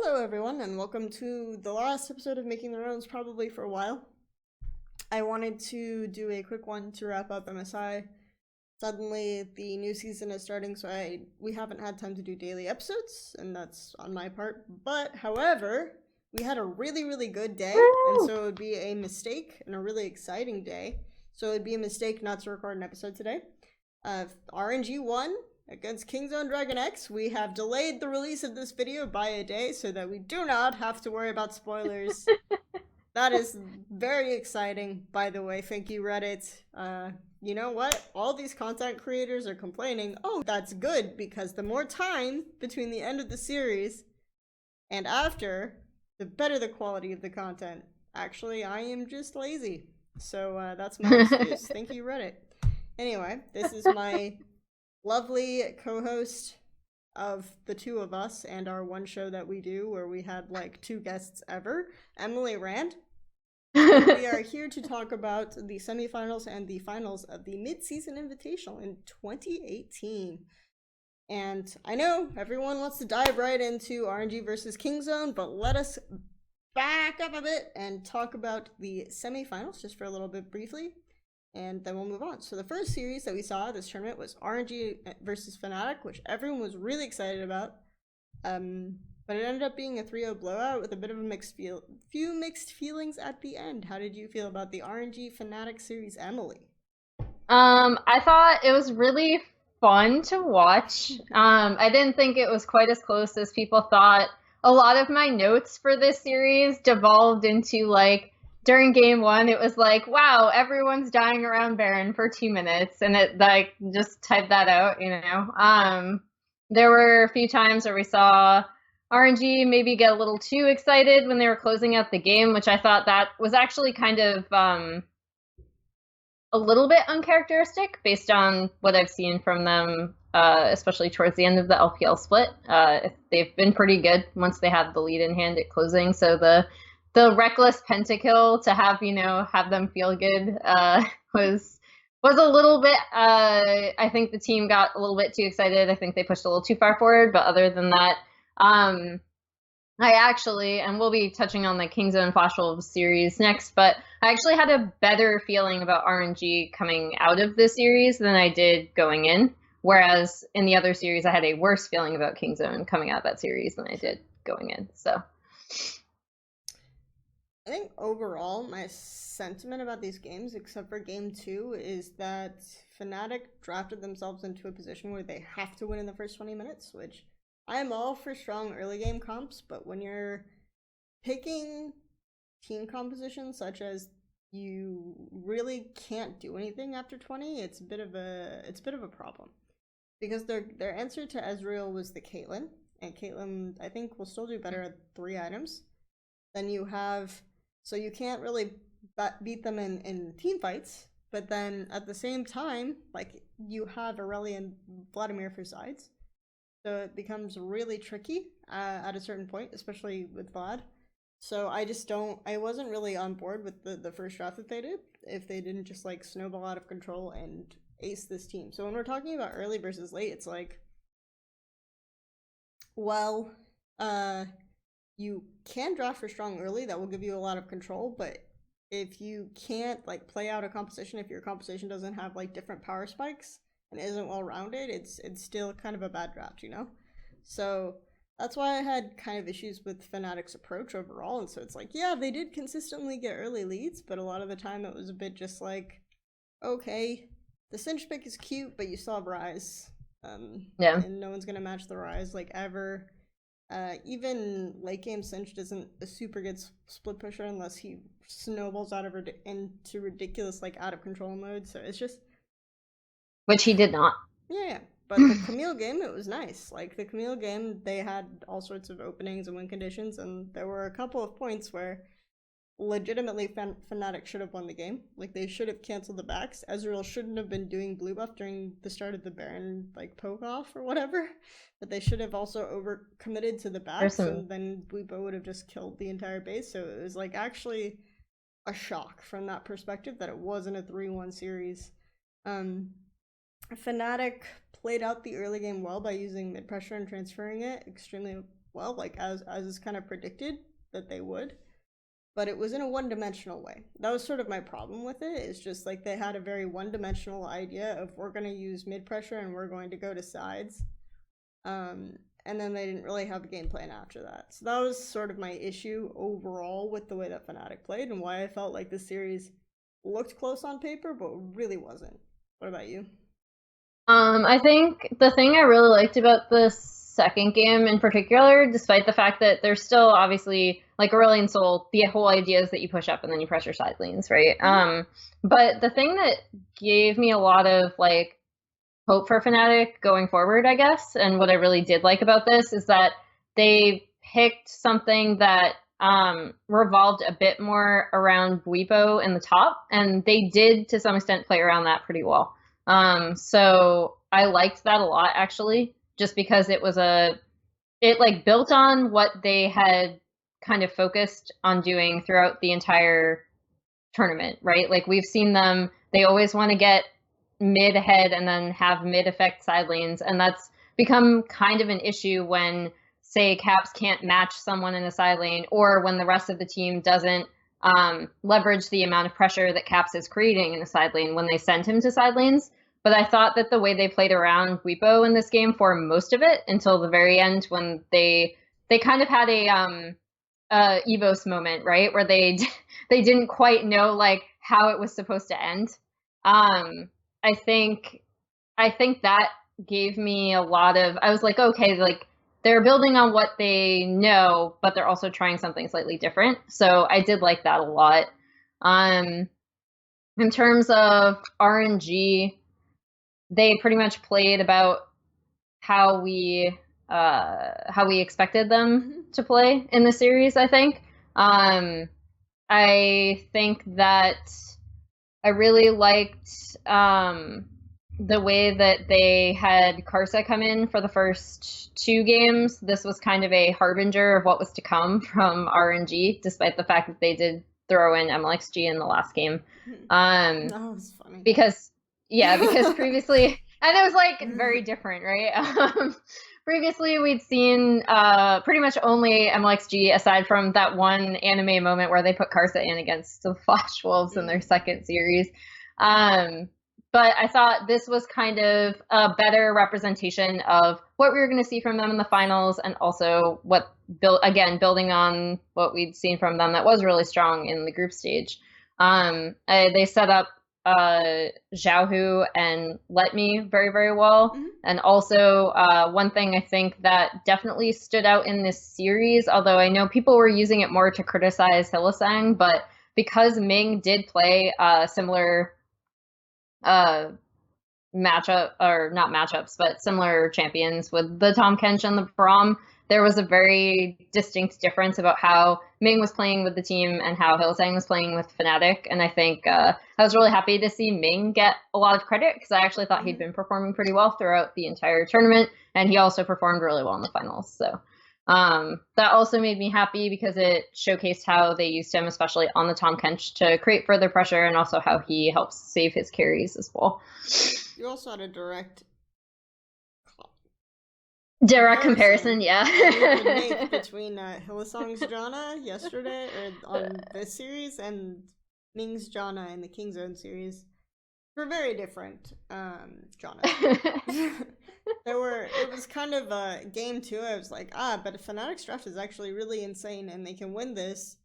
Hello everyone, and welcome to the last episode of Making the Rounds, probably for a while. I wanted to do a quick one to wrap up MSI. Suddenly, the new season is starting, so we haven't had time to do daily episodes, and that's on my part. But, however, we had a really good day, and so it would be a mistake, and a really exciting day. So it would be a mistake not to record an episode today. RNG won against Kingzone Dragon X. We have delayed the release of this video by a day so that we do not have to worry about spoilers. That is very exciting, by the way. Thank you, Reddit. You know what? All these content creators are complaining, oh, that's good, because the more time between the end of the series and after, the better the quality of the content. Actually, I am just lazy. So that's my excuse. Thank you, Reddit. Anyway, this is my lovely co-host of the two of us and our one show that we do where we had like 2 guests ever, Emily Rand. We are here to talk about the semifinals and the finals of the mid-season invitational in 2018. And I know everyone wants to dive right into RNG versus Kingzone, but let us back up a bit and talk about the semifinals just for a little bit briefly. And then we'll move on. So the first series that we saw at this tournament was RNG versus Fnatic, which everyone was really excited about. But it ended up being a 3-0 blowout with a bit of a few mixed feelings at the end. How did you feel about the RNG Fnatic series, Emily? I thought it was really fun to watch. I didn't think it was quite as close as people thought. A lot of my notes for this series devolved into like, during game 1, it was like, wow, everyone's dying around Baron for 2 minutes, and it like just typed that out, you know. There were a few times where we saw RNG maybe get a little too excited when they were closing out the game, which I thought that was actually kind of a little bit uncharacteristic based on what I've seen from them, especially towards the end of the LPL split. They've been pretty good once they have the lead in hand at closing, so the reckless pentakill to have them feel good was a little bit. I think the team got a little bit too excited. I think they pushed a little too far forward. But other than that, I actually, and we'll be touching on the Kingzone Flash Wolves series next, but I actually had a better feeling about RNG coming out of this series than I did going in. Whereas in the other series, I had a worse feeling about Kingzone coming out of that series than I did going in. So. I think overall, my sentiment about these games, except for game 2, is that Fnatic drafted themselves into a position where they have to win in the first 20 minutes, which I'm all for strong early game comps, but when you're picking team compositions such as you really can't do anything after 20, it's a bit of a problem. Because their answer to Ezreal was the Caitlyn, and Caitlyn I think will still do better at 3 items. Then you have, so you can't really beat them in team fights, but then at the same time, like, you have Aurelia and Vladimir for sides. So it becomes really tricky at a certain point, especially with Vlad. So I wasn't really on board with the first draft that they did, if they didn't just like snowball out of control and ace this team. So when we're talking about early versus late, it's like, well, you can draft for strong early, that will give you a lot of control, but if you can't like play out a composition, if your composition doesn't have like different power spikes and isn't well rounded, it's still kind of a bad draft, you know? So that's why I had kind of issues with Fnatic's approach overall, and so it's like, yeah, they did consistently get early leads, but a lot of the time it was a bit just like, okay, the Cinch pick is cute, but you still have Rise. Yeah. And no one's gonna match the Rise, like, ever. Even late game Cinch isn't a super good split pusher unless he snowballs out of into ridiculous, like, out of control mode. So it's just, Which he did not. yeah. But the Camille game, it was nice. Like, the Camille game, they had all sorts of openings and win conditions, and there were a couple of points where legitimately Fnatic should have won the game. Like, they should have canceled the backs. Ezreal shouldn't have been doing blue buff during the start of the Baron, like, poke off or whatever, but they should have also over committed to the backs, and then Bluepo would have just killed the entire base. So it was like actually a shock from that perspective that it wasn't a 3-1 series. Fnatic played out the early game well by using mid pressure and transferring it extremely well, like as is kind of predicted that they would. But it was in a one-dimensional way. That was sort of my problem with it. It's just like they had a very one-dimensional idea of we're going to use mid pressure and we're going to go to sides. And then they didn't really have a game plan after that. So that was sort of my issue overall with the way that Fnatic played and why I felt like this series looked close on paper, but really wasn't. What about you? I think the thing I really liked about the second game in particular, despite the fact that there's still obviously like Aurelion Sol, the whole idea is that you push up and then you press your side lanes, right? But the thing that gave me a lot of like hope for Fnatic going forward, I guess, and what I really did like about this is that they picked something that revolved a bit more around Bwipo in the top, and they did to some extent play around that pretty well. So I liked that a lot actually, just because it like built on what they had kind of focused on doing throughout the entire tournament, right? Like we've seen them, they always want to get mid ahead and then have mid affect side lanes, and that's become kind of an issue when, say, Caps can't match someone in a side lane, or when the rest of the team doesn't leverage the amount of pressure that Caps is creating in a side lane when they send him to side lanes. But I thought that the way they played around Bwipo in this game for most of it until the very end, when they kind of had a Evos moment, right, where they didn't quite know like how it was supposed to end. I think that gave me a lot of, I was like, okay, like they're building on what they know, but they're also trying something slightly different. So I did like that a lot. In terms of RNG, they pretty much played about how we expected them to play in the series, I think. I think that I really liked the way that they had KarSa come in for the first two games. This was kind of a harbinger of what was to come from RNG, despite the fact that they did throw in Mlxg in the last game. That was funny. Because previously, and it was like very different, right? Previously, we'd seen pretty much only Mlxg, aside from that one anime moment where they put KarSa in against the Flash Wolves in their second series. But I thought this was kind of a better representation of what we were going to see from them in the finals, and also building on what we'd seen from them that was really strong in the group stage. They set up Xiaohu and Letme very, very well. And also one thing I think that definitely stood out in this series, although I know people were using it more to criticize Hylissang, but because Ming did play similar matchup, or not matchups, but similar champions with the Tahm Kench and the Braum, there was a very distinct difference about how Ming was playing with the team and how Hylissang was playing with Fnatic. And I think I was really happy to see Ming get a lot of credit, because I actually thought he'd been performing pretty well throughout the entire tournament, and he also performed really well in the finals. So that also made me happy, because it showcased how they used him, especially on the Tahm Kench, to create further pressure, and also how he helps save his carries as well. You also had a direct comparison, yeah. You could make between Hylissang's Janna yesterday, or on this series, and Ming's Janna in the Kingzone series. They're very different Janna. It was kind of game two. I was like, but Fnatic's draft is actually really insane, and they can win this.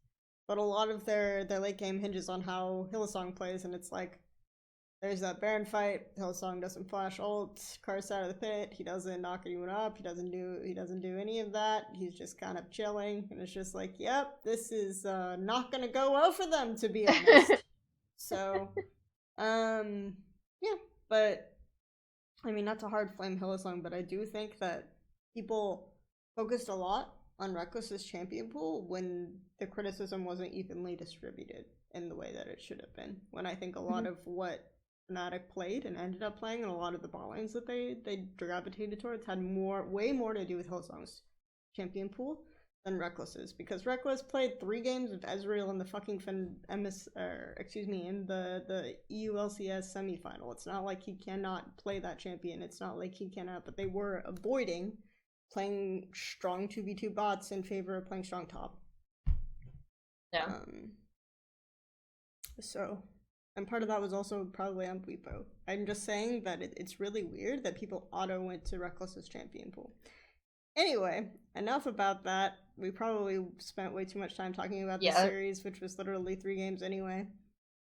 But a lot of their late game hinges on how Hylissang plays, and it's like, there's that Baron fight. Hylissang doesn't flash ult. KarSa out of the pit. He doesn't knock anyone up. He doesn't do any of that. He's just kind of chilling, and it's just like, yep, this is not gonna go well for them, to be honest. So, yeah, but I mean, not to hard flame Hylissang, but I do think that people focused a lot on Reckless's champion pool when the criticism wasn't evenly distributed in the way that it should have been. When I think a lot of what Fnatic played and ended up playing, and a lot of the ball lanes that they gravitated towards had way more to do with Hylissang's champion pool than Reckless's, because Reckless played 3 games with Ezreal in the fucking in the EU LCS semifinal. It's not like he cannot play that champion. It's not like he cannot, but they were avoiding playing strong 2v2 bots in favor of playing strong top. Yeah. So, and part of that was also probably on Bwipo. I'm just saying that it's really weird that people auto went to Reckless's champion pool. Anyway, enough about that. We probably spent way too much time talking about this series, which was literally 3 games anyway.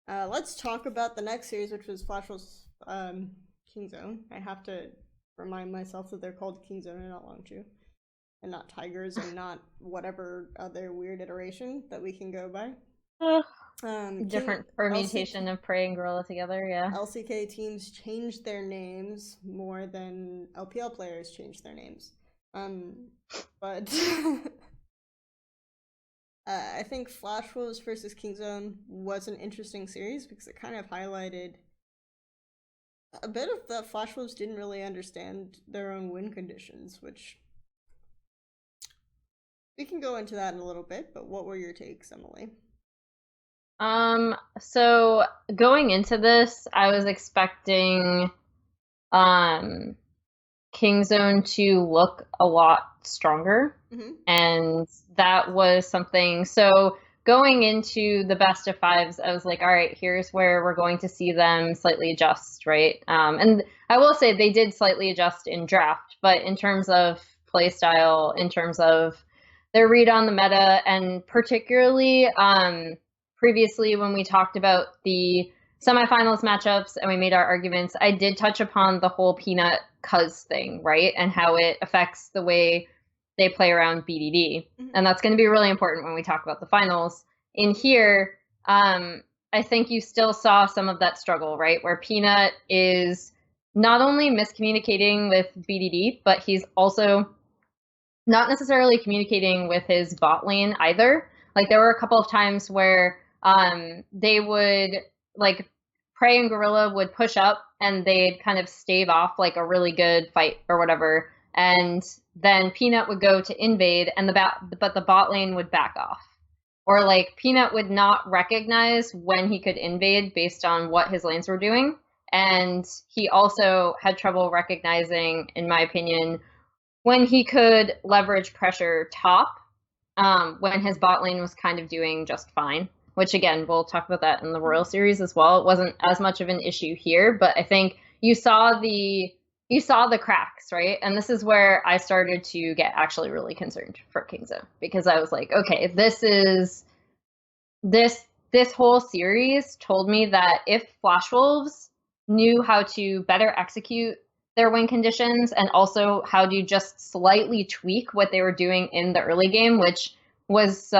Let's talk about the next series, which was Flashwolves Kingzone. I have to remind myself that they're called Kingzone and not Longju, and not Tigers, and not whatever other weird iteration that we can go by. Different permutation of Prey and Gorilla together, yeah. LCK teams changed their names more than LPL players changed their names. But I think Flashwolves versus Kingzone was an interesting series because it kind of highlighted a bit of the Flashwolves didn't really understand their own win conditions, which we can go into that in a little bit, but what were your takes, Emily? So going into this, I was expecting Kingzone to look a lot stronger, and that was something. So going into the best of fives, I was like, all right, here's where we're going to see them slightly adjust, right? And I will say they did slightly adjust in draft, but in terms of play style, in terms of their read on the meta, and particularly previously when we talked about the semifinals matchups and we made our arguments, I did touch upon the whole Peanut Cuz thing, right? And how it affects the way they play around BDD. And that's going to be really important when we talk about the finals. In here, I think you still saw some of that struggle, right? Where Peanut is not only miscommunicating with BDD, but he's also not necessarily communicating with his bot lane either. Like there were a couple of times where they would, like, Prey and Gorilla would push up and they'd kind of stave off like a really good fight or whatever, and then Peanut would go to invade and but the bot lane would back off, or like Peanut would not recognize when he could invade based on what his lanes were doing, and he also had trouble recognizing, in my opinion, when he could leverage pressure top when his bot lane was kind of doing just fine. Which, again, we'll talk about that in the Royal series as well. It wasn't as much of an issue here, but I think you saw the cracks, right? And this is where I started to get actually really concerned for Kingzone, because I was like, okay, this whole series told me that if Flashwolves knew how to better execute their win conditions and also how to just slightly tweak what they were doing in the early game, which was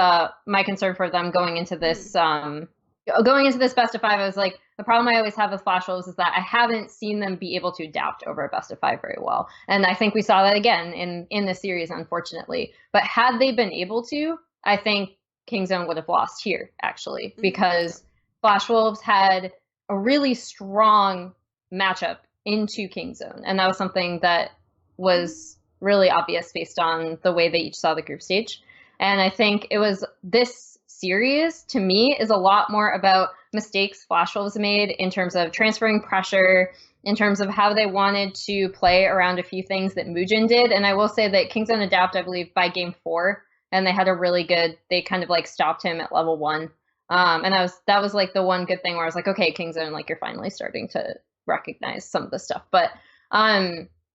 my concern for them going into this best of five. I was like, the problem I always have with Flashwolves is that I haven't seen them be able to adapt over a best of five very well, and I think we saw that again in the series, unfortunately. But had they been able to, I think Kingzone would have lost here, actually, because Flashwolves had a really strong matchup into Kingzone, and that was something that was really obvious based on the way they each saw the group stage. And I think it was this series, to me, is a lot more about mistakes Flashwolves made in terms of transferring pressure, in terms of how they wanted to play around a few things that Mujin did. And I will say that Kingzone adapt, I believe, by game 4, and they had a really good, they kind of like stopped him at level 1. And that was like the one good thing where I was like, okay, Kingzone, like you're finally starting to recognize some of the stuff. But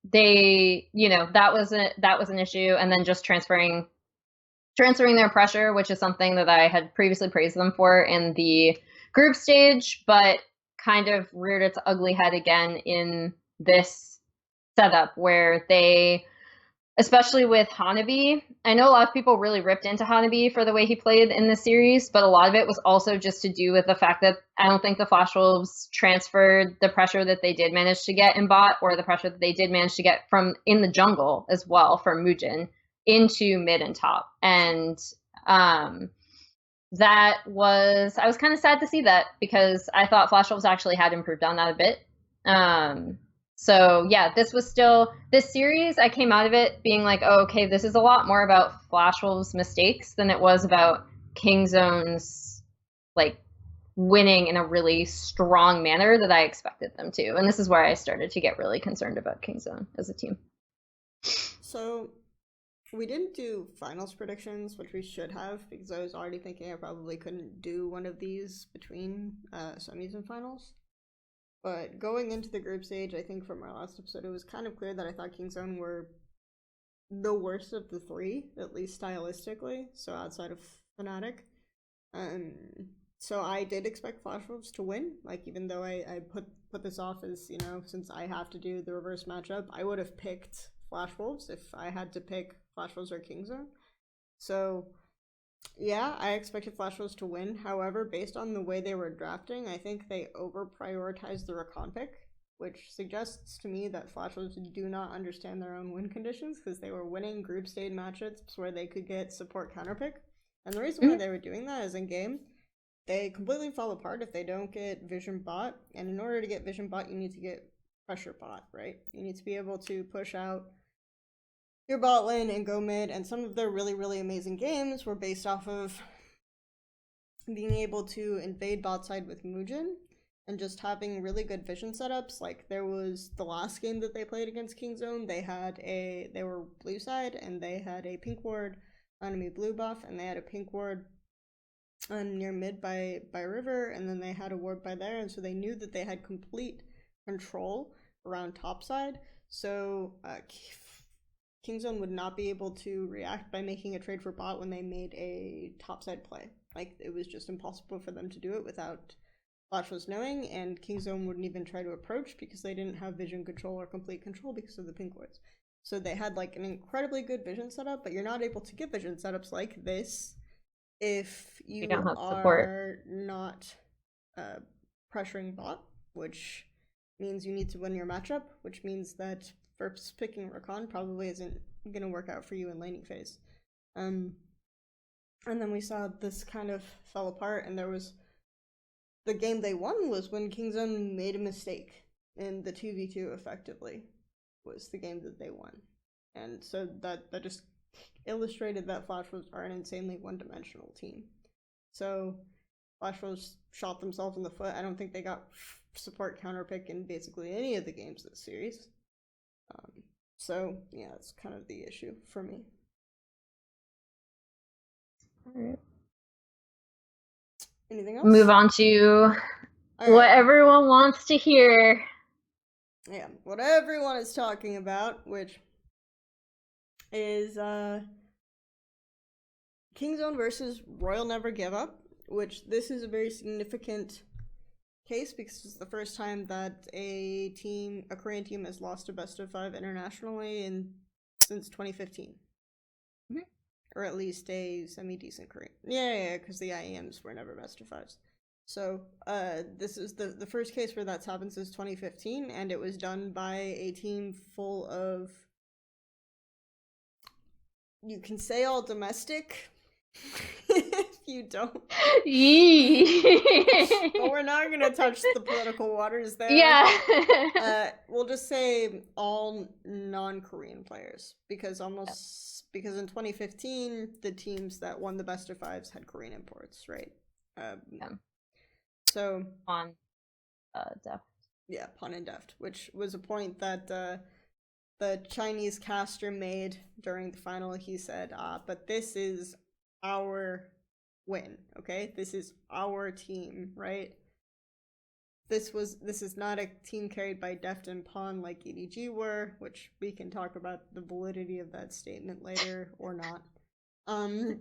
they, that was an issue. And then just transferring their pressure, which is something that I had previously praised them for in the group stage, but kind of reared its ugly head again in this setup where they, especially with Hanabi, I know a lot of people really ripped into Hanabi for the way he played in the series, but a lot of it was also just to do with the fact that I don't think the Flashwolves transferred the pressure that they did manage to get in bot, or the pressure that they did manage to get from in the jungle as well from Mujin, into mid and top. And I was kind of sad to see that, because I thought Flashwolves actually had improved on that a bit. So yeah, this series, I came out of it being like, oh, okay, this is a lot more about Flashwolves' mistakes than it was about Kingzone's like winning in a really strong manner that I expected them to. And this is where I started to get really concerned about Kingzone as a team. So We didn't do finals predictions, which we should have, because I was already thinking I probably couldn't do one of these between semis and finals. But going into the group stage, I think from our last episode, it was kind of clear that I thought Kingzone were the worst of the three, at least stylistically, so outside of Fnatic. So I did expect Flash Wolves to win, like, even though I put this off as, you know, since I have to do the reverse matchup, I would have picked Flash Wolves if I had to pick Flash Wolves or Kingzone. So yeah, I expected Flash Wolves to win. However, based on the way they were drafting, I think they over-prioritized the Rakan pick, which suggests to me that Flash Wolves do not understand their own win conditions, because they were winning group stage matchups where they could get support counterpick. And the reason why they were doing that is in game, they completely fall apart if they don't get Vision Bot. And in order to get Vision Bot, you need to get Pressure Bot, right? You need to be able to push out your bot lane and go mid. And some of their really, really amazing games were based off of being able to invade bot side with Muujin and just having really good vision setups. Like, there was the last game that they played against Kingzone, they were blue side and they had a pink ward enemy blue buff, and they had a pink ward near mid by river, and then they had a ward by there, and so they knew that they had complete control around top side. So Kingzone would not be able to react by making a trade for bot when they made a topside play. Like, it was just impossible for them to do it without Flash was knowing, and Kingzone wouldn't even try to approach because they didn't have vision control or complete control because of the pink wards. So they had like an incredibly good vision setup, but you're not able to get vision setups like this if you don't have are support. not pressuring bot, which means you need to win your matchup, which means that first picking Rakan probably isn't going to work out for you in laning phase. And then we saw this kind of fell apart, and there was the game they won was when Kingzone made a mistake in the 2v2 effectively was the game that they won. And so that just illustrated that Flash Wolves are an insanely one-dimensional team. So Flash Wolves shot themselves in the foot. I don't think they got support counterpick in basically any of the games this series. So yeah, that's kind of the issue for me. Alright. Anything else? Move on to what everyone wants to hear. Yeah, what everyone is talking about, which is Kingzone versus Royal Never Give Up, which this is a very significant case because it's the first time that a Korean team has lost a best of 5 internationally since 2015. Mm-hmm. Or at least a semi-decent Korean. Yeah, because the IEMs were never best of 5s. So this is the first case where that's happened since 2015, and it was done by a team full of, you can say all domestic if you don't. But we're not going to touch the political waters there. Yeah. We'll just say all non-Korean players, because in 2015, the teams that won the best of 5s had Korean imports, right? Yeah. So on Deft. Yeah, Pun and Deft, which was a point that the Chinese caster made during the final. He said, but this is our win, okay? This is our team, right? This is not a team carried by Deft and Pun like EDG were, which we can talk about the validity of that statement later or not.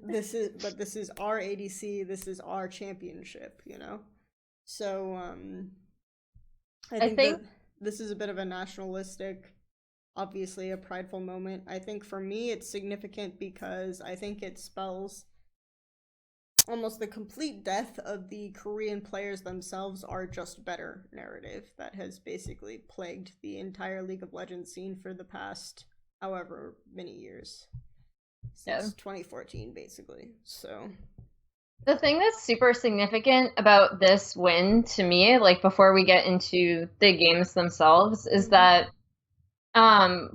This is our ADC, this is our championship, you know? So, I think this is a bit of a nationalistic, obviously a prideful moment. I think for me it's significant because I think it spells almost the complete death of the Korean players themselves are just better narrative that has basically plagued the entire League of Legends scene for the past however many years. Since 2014, basically. So the thing that's super significant about this win to me, like before we get into the games themselves, is that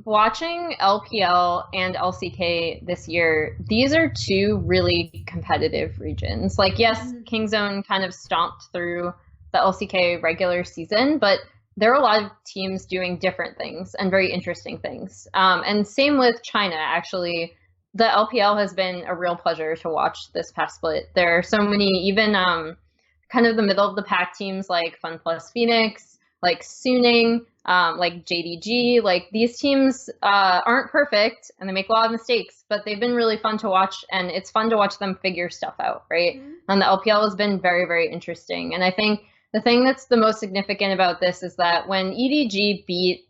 watching LPL and LCK this year, these are two really competitive regions. Like, yes, Kingzone kind of stomped through the LCK regular season, but there are a lot of teams doing different things and very interesting things. And same with China, actually. the LPL has been a real pleasure to watch this past split. There are so many, even kind of the middle of the pack teams like Fun Plus Phoenix, like Suning, like JDG. Like these teams aren't perfect and they make a lot of mistakes, but they've been really fun to watch, and it's fun to watch them figure stuff out, right? Mm-hmm. And the LPL has been very, very interesting. And I think the thing that's the most significant about this is that when EDG beat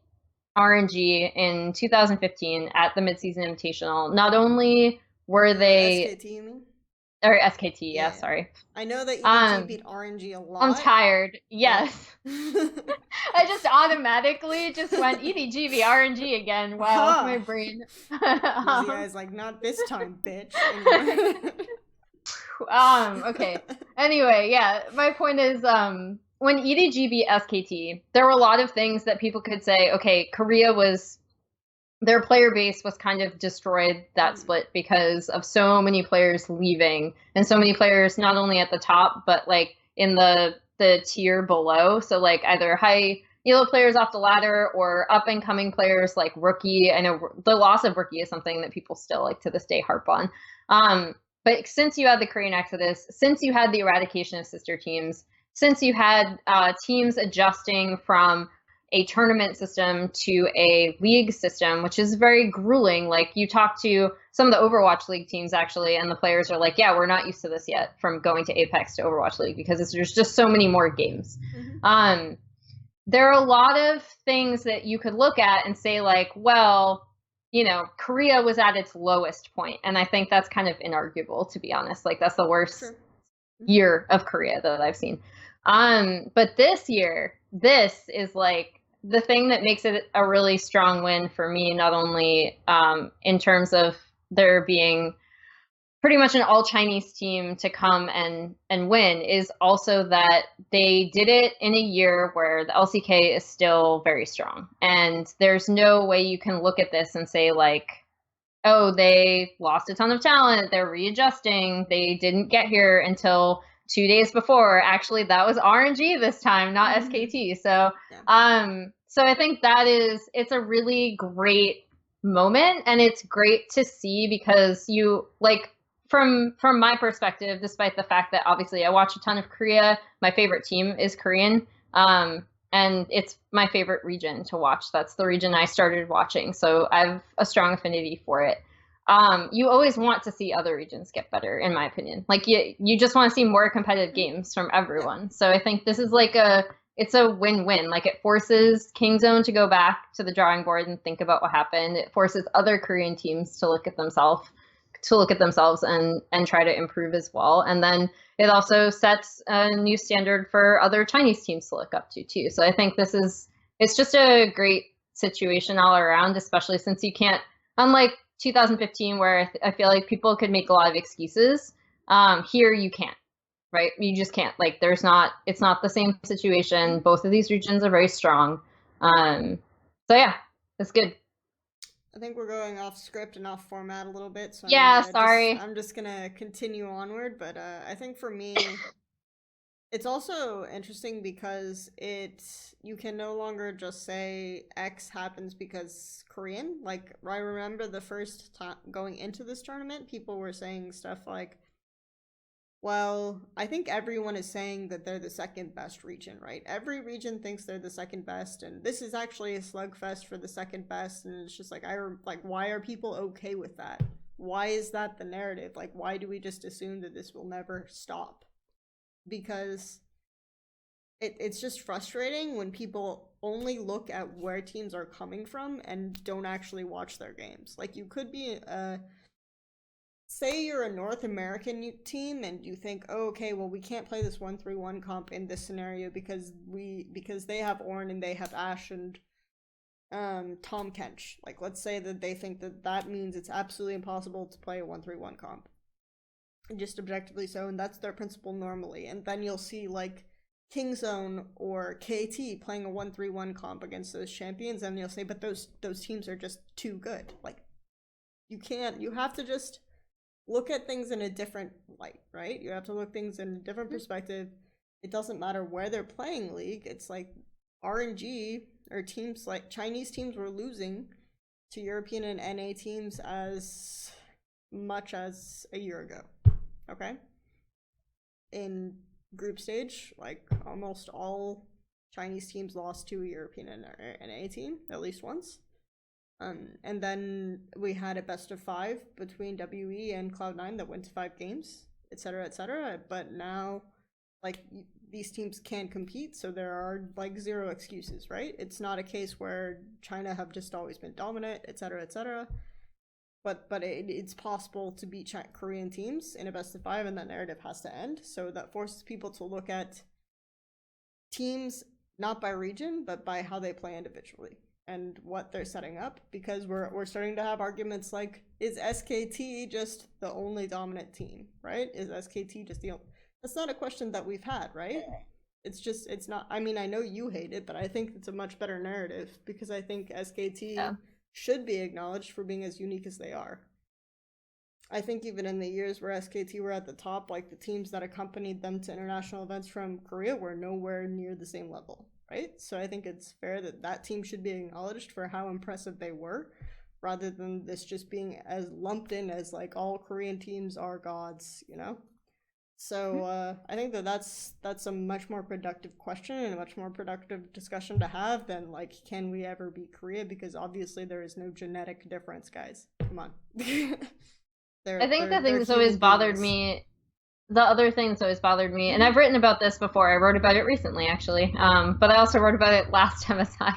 RNG in 2015 at the Midseason Invitational, not only were they SKT, you mean? or SKT, yeah, Yeah. sorry. I know that EDG beat RNG a lot. I'm tired. Yes. Yeah. I just automatically just went EDG v RNG again. Wow, Huh. my brain. These guys like, not this time, bitch. Okay. Anyway, yeah, my point is when EDG beat SKT, there were a lot of things that people could say, okay, Korea was their player base was kind of destroyed that split because of so many players leaving and so many players not only at the top but like in the tier below. So like either high elo players off the ladder or up and coming players like Rookie. I know the loss of Rookie is something that people still like to this day harp on. But since you had the Korean Exodus, since you had the eradication of sister teams, since you had teams adjusting from a tournament system to a league system, which is very grueling. Like you talk to some of the Overwatch League teams actually, and the players are like, yeah, we're not used to this yet from going to Apex to Overwatch League because there's just so many more games. Mm-hmm. There are a lot of things that you could look at and say like, well, you know, Korea was at its lowest point. And I think that's kind of inarguable, to be honest. Like that's the worst year of Korea that I've seen. But this year, this is like the thing that makes it a really strong win for me, not only in terms of there being pretty much an all Chinese team to come and win, is also that they did it in a year where the LCK is still very strong. And there's no way you can look at this and say like, oh, they lost a ton of talent, they're readjusting, they didn't get here until 2 days before. Actually, that was RNG this time, not SKT. So, so I think it's a really great moment, and it's great to see because you like from my perspective, despite the fact that obviously I watch a ton of Korea, my favorite team is Korean, and it's my favorite region to watch. That's the region I started watching, so I have a strong affinity for it. You always want to see other regions get better, in my opinion. Like you just want to see more competitive games from everyone. So I think this is like it's a win-win. Like it forces Kingzone to go back to the drawing board and think about what happened. It forces other Korean teams to look at themselves and try to improve as well. And then it also sets a new standard for other Chinese teams to look up to too. So I think it's just a great situation all around, especially since you can't, unlike 2015 where I feel like people could make a lot of excuses, here you can't, right? You just can't. Like it's not the same situation. Both of these regions are very strong. So yeah, it's good. I think we're going off script and off format a little bit, so yeah, sorry. I'm just gonna continue onward, but I think for me it's also interesting because you can no longer just say X happens because Korean. Like I remember the first time going into this tournament, people were saying stuff like, well, I think everyone is saying that they're the second best region, right? Every region thinks they're the second best, and this is actually a slugfest for the second best, and it's just like, why are people okay with that? Why is that the narrative? Like, why do we just assume that this will never stop? Because it's just frustrating when people only look at where teams are coming from and don't actually watch their games. Like, you could be say you're a North American team and you think, oh, okay, well, we can't play this 1-3-1 comp in this scenario because they have Ornn and they have Ashe and Tom Kench. Like, let's say that they think that means it's absolutely impossible to play a 1-3-1 comp. And just objectively so, and that's their principle normally. And then you'll see, like, Kingzone or KT playing a 1-3-1 comp against those champions, and you'll say, but those teams are just too good. Like, you have to just look at things in a different light, right? You have to look things in a different perspective. It doesn't matter where they're playing League. It's like RNG or teams like Chinese teams were losing to European and NA teams as much as a year ago. Okay? In group stage, like almost all Chinese teams lost to a European and NA team at least once. And then we had a best of 5 between WE and Cloud9 that went to 5 games, etc., etc. But now, like, these teams can't compete, so there are like 0 excuses, right? It's not a case where China have just always been dominant, etc., etc. But it's possible to beat Korean teams in a best of 5, and that narrative has to end. So that forces people to look at teams not by region, but by how they play individually and what they're setting up, because we're starting to have arguments like, is SKT just the only dominant team, right? Is SKT just the only... That's not a question that we've had, right? It's not, I mean, I know you hate it, but I think it's a much better narrative, because I think SKT should be acknowledged for being as unique as they are. I think even in the years where SKT were at the top, like the teams that accompanied them to international events from Korea were nowhere near the same level, right? So I think it's fair that that team should be acknowledged for how impressive they were, rather than this just being as lumped in as like all Korean teams are gods, you know? So I think that's a much more productive question and a much more productive discussion to have than like, can we ever beat Korea? Because obviously there is no genetic difference, guys. Come on. I think the thing that's always bothered me, the other thing that's always bothered me, and I've written about this before, I wrote about it recently actually, but I also wrote about it last MSI,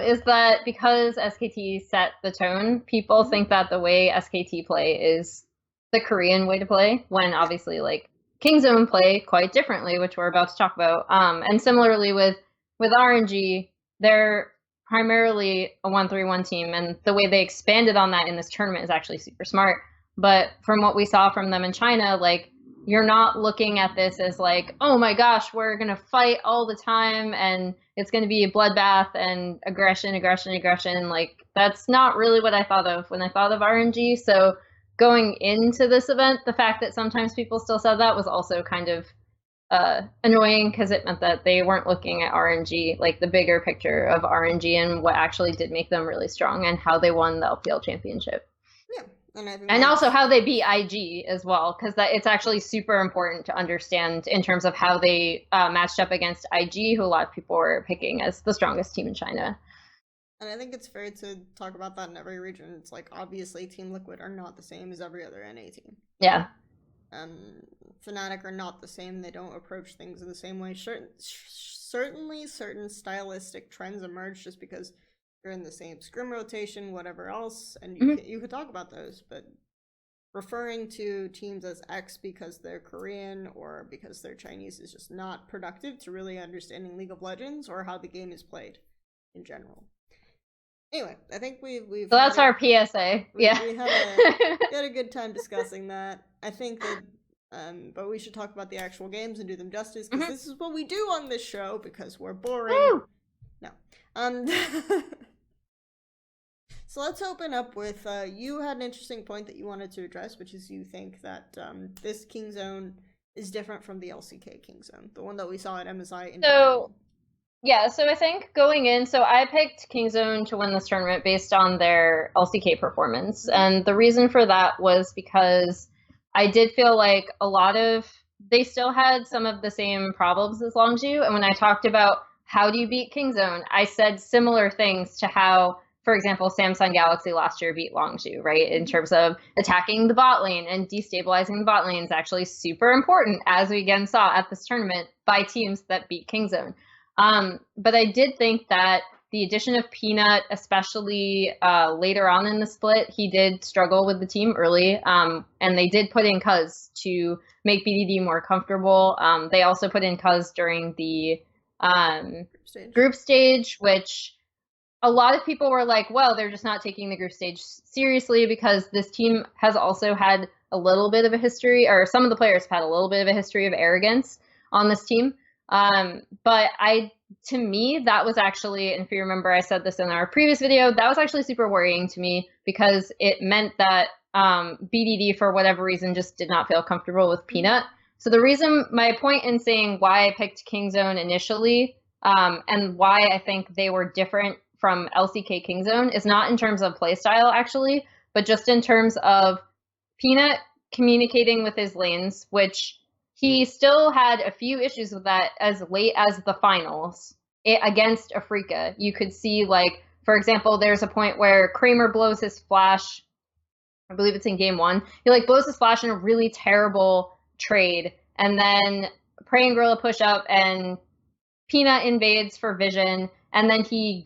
is that because SKT set the tone, people think that the way SKT play is the Korean way to play, when obviously like Kingzone play quite differently, which we're about to talk about. And similarly with RNG, they're primarily a 1-3-1 team, and the way they expanded on that in this tournament is actually super smart. But from what we saw from them in China, like, you're not looking at this as like, oh my gosh, we're gonna fight all the time and it's gonna be a bloodbath and aggression. Like, that's not really what I thought of when I thought of RNG. So going into this event, the fact that sometimes people still said that was also kind of annoying, because it meant that they weren't looking at RNG, like the bigger picture of RNG and what actually did make them really strong and how they won the LPL championship. Yeah. And also how they beat IG as well, because it's actually super important to understand in terms of how they matched up against IG, who a lot of people were picking as the strongest team in China. And I think it's fair to talk about that in every region. It's like, obviously Team Liquid are not the same as every other NA team. Yeah. Fnatic are not the same. They don't approach things in the same way. Certainly certain stylistic trends emerge just because you're in the same scrim rotation, whatever else, and you could talk about those, but referring to teams as X because they're Korean or because they're Chinese is just not productive to really understanding League of Legends or how the game is played in general. Anyway, I think we've so that's our PSA. We had a good time discussing that. I think that, but we should talk about the actual games and do them justice, because this is what we do on this show, because we're boring. Woo! No. So let's open up with, you had an interesting point that you wanted to address, which is you think that this Kingzone is different from the LCK Kingzone, the one that we saw at MSI. So I think going in, so I picked Kingzone to win this tournament based on their LCK performance. And the reason for that was because I did feel like they still had some of the same problems as Longzhu. And when I talked about how do you beat Kingzone, I said similar things to how, for example, Samsung Galaxy last year beat Longzhu, right? In terms of attacking the bot lane and destabilizing the bot lane is actually super important, as we again saw at this tournament, by teams that beat Kingzone. But I did think that the addition of Peanut, especially later on in the split, he did struggle with the team early, and they did put in KarSa to make BDD more comfortable. They also put in KarSa during the group stage, which a lot of people were like, well, they're just not taking the group stage seriously, because this team has also had a little bit of a history, or some of the players have had a little bit of a history of arrogance on this team. But to me, that was actually, and if you remember, I said this in our previous video, that was actually super worrying to me, because it meant that BDD, for whatever reason, just did not feel comfortable with Peanut. So my point in saying why I picked Kingzone initially, and why I think they were different from LCK Kingzone, is not in terms of playstyle, actually, but just in terms of Peanut communicating with his lanes, which he still had a few issues with that as late as the finals against Afrika. You could see, like, for example, there's a point where Kramer blows his flash. I believe it's in game 1. He like blows his flash in a really terrible trade, and then Praying Gorilla push up, and Peanut invades for vision, and then he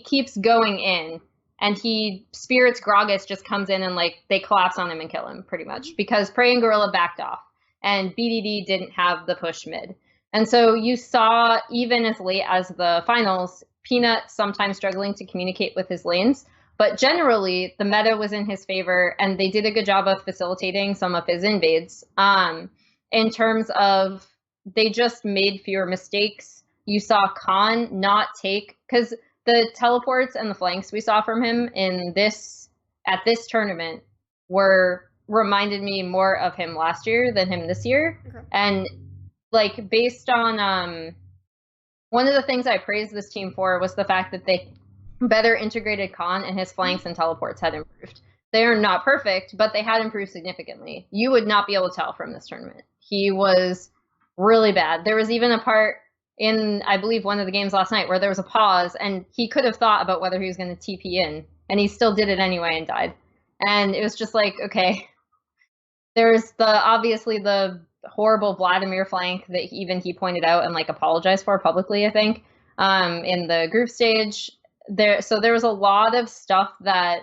keeps going in, and he spirits Gragas, just comes in and like they collapse on him and kill him pretty much because Praying Gorilla backed off and BDD didn't have the push mid. And so you saw, even as late as the finals, Peanut sometimes struggling to communicate with his lanes, but generally the meta was in his favor and they did a good job of facilitating some of his invades. In terms of, they just made fewer mistakes. You saw Khan not take, because the teleports and the flanks we saw from him at this tournament reminded me more of him last year than him this year. Okay. And like, based on one of the things I praised this team for was the fact that they better integrated Khan, and his flanks and teleports had improved. They are not perfect, but they had improved significantly. You would not be able to tell from this tournament. He was really bad. There was even a part in, I believe, one of the games last night where there was a pause and he could have thought about whether he was going to TP in, and he still did it anyway and died. And it was just like, okay, there's obviously the horrible Vladimir flank that even he pointed out and like apologized for publicly, I think, in the group stage. So there was a lot of stuff that